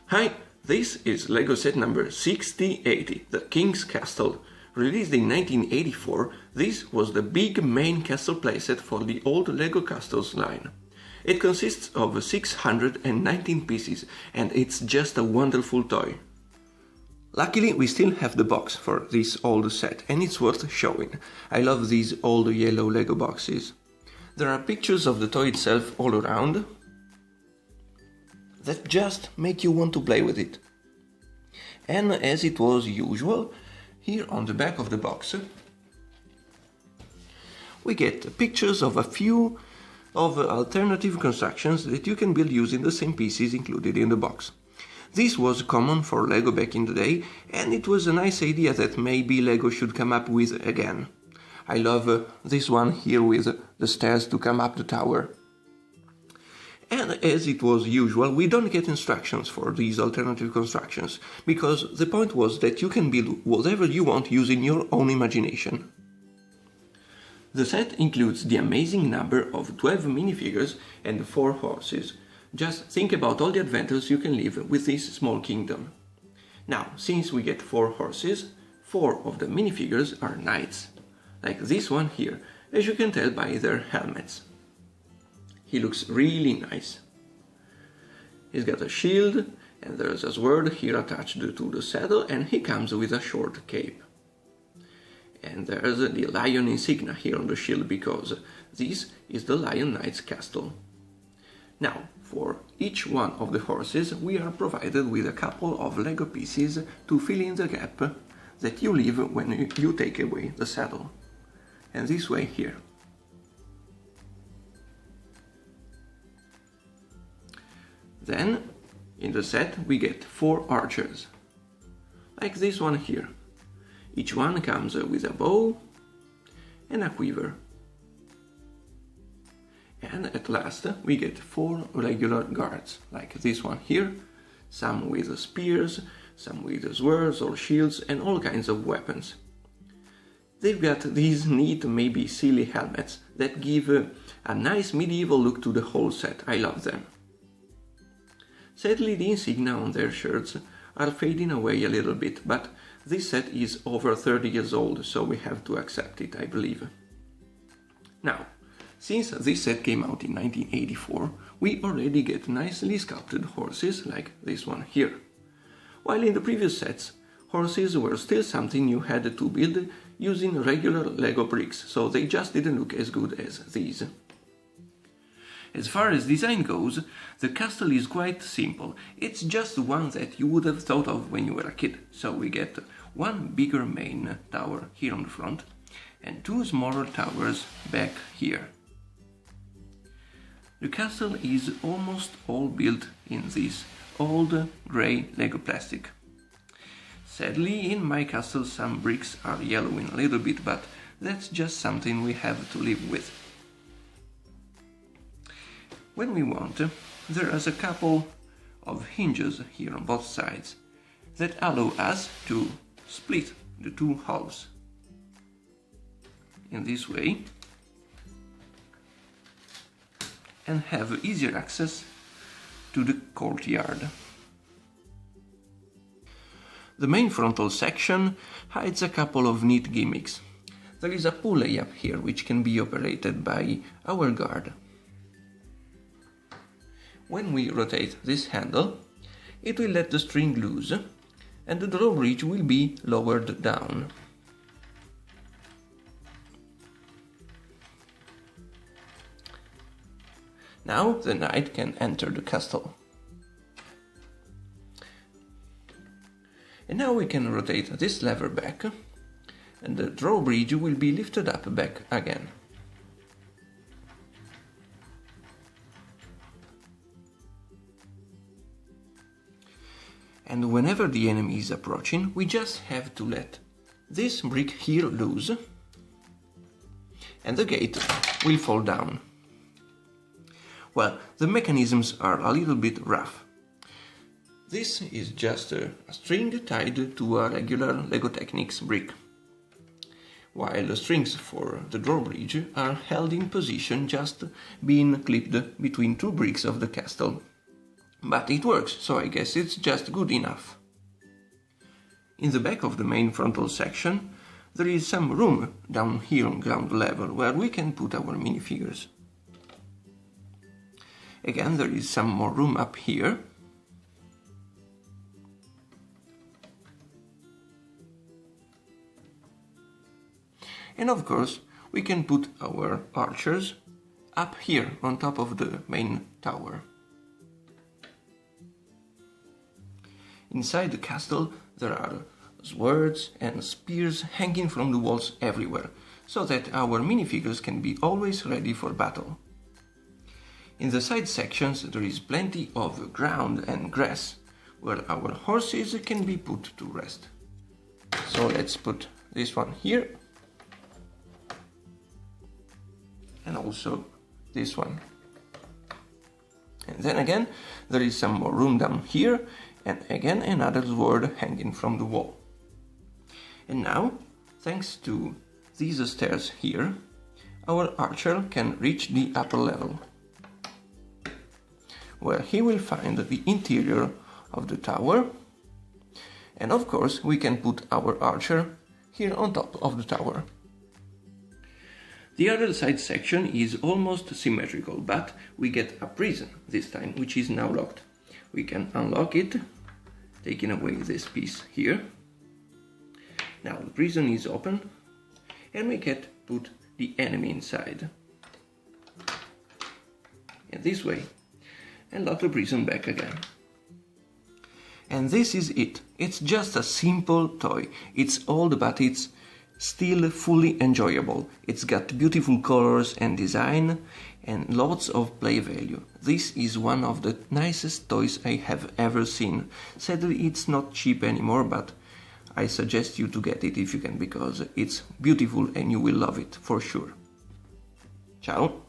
Hi, this is Lego set number 6080, the King's Castle. Released in 1984, this was the big main castle playset for the old Lego Castles line. It consists of 619 pieces and it's just a wonderful toy. Luckily, we still have the box for this old set and it's worth showing. I love these old yellow Lego boxes. There are pictures of the toy itself all around that just make you want to play with it. And as it was usual, here on the back of the box we get pictures of a few of alternative constructions that you can build using the same pieces included in the box. This was common for Lego back in the day, and it was a nice idea that maybe Lego should come up with again. I love this one here with the stairs to come up the tower. And as it was usual, we don't get instructions for these alternative constructions, because the point was that you can build whatever you want using your own imagination. The set includes the amazing number of 12 minifigures and 4 horses. Just think about all the adventures you can live with this small kingdom. Now, since we get 4 horses, 4 of the minifigures are knights, like this one here, as you can tell by their helmets. He looks really nice. He's got a shield, and there's a sword here attached to the saddle, and he comes with a short cape. And there's the lion insignia here on the shield, because this is the Lion Knight's castle. Now, for each one of the horses, we are provided with a couple of Lego pieces to fill in the gap that you leave when you take away the saddle. And this way here. Then, in the set, we get 4 archers, like this one here. Each one comes with a bow and a quiver. And at last, we get 4 regular guards, like this one here, some with spears, some with swords or shields, and all kinds of weapons. They've got these neat, maybe silly helmets that give a nice medieval look to the whole set. I love them. Sadly, the insignia on their shirts are fading away a little bit, but this set is over 30 years old, so we have to accept it, I believe. Now, since this set came out in 1984, we already get nicely sculpted horses like this one here. While in the previous sets, horses were still something you had to build using regular Lego bricks, so they just didn't look as good as these. As far as design goes, the castle is quite simple. It's just one that you would have thought of when you were a kid. So we get one bigger main tower here on the front and 2 smaller towers back here. The castle is almost all built in this old grey Lego plastic. Sadly, in my castle some bricks are yellowing a little bit, but that's just something we have to live with. When we want, there is a couple of hinges here on both sides that allow us to split the 2 halves in this way and have easier access to the courtyard. The main frontal section hides a couple of neat gimmicks. There is a pulley up here which can be operated by our guard. When we rotate this handle, it will let the string loose and the drawbridge will be lowered down. Now the knight can enter the castle. And now we can rotate this lever back and the drawbridge will be lifted up back again. And whenever the enemy is approaching, we just have to let this brick here loose and the gate will fall down. Well, the mechanisms are a little bit rough. This is just a string tied to a regular Lego Technics brick, while the strings for the drawbridge are held in position just being clipped between 2 bricks of the castle. But it works, so I guess it's just good enough. In the back of the main frontal section, there is some room down here on ground level where we can put our minifigures. Again, there is some more room up here. And of course, we can put our archers up here on top of the main tower. Inside the castle there are swords and spears hanging from the walls everywhere, so that our minifigures can be always ready for battle. In the side sections there is plenty of ground and grass, where our horses can be put to rest. So let's put this one here, and also this one. And then again there is some more room down here, and again another sword hanging from the wall. And now, thanks to these stairs here, our archer can reach the upper level, where he will find the interior of the tower, and of course we can put our archer here on top of the tower. The other side section is almost symmetrical, but we get a prison this time, which is now locked. We can unlock it, taking away this piece here. Now the prison is open, and we can put the enemy inside. And this way, and lock the prison back again. And this is it. It's just a simple toy. It's old, but it's still fully enjoyable. It's got beautiful colors and design and lots of play value. This is one of the nicest toys I have ever seen. Sadly, it's not cheap anymore, but I suggest you to get it if you can, because it's beautiful and you will love it for sure. Ciao!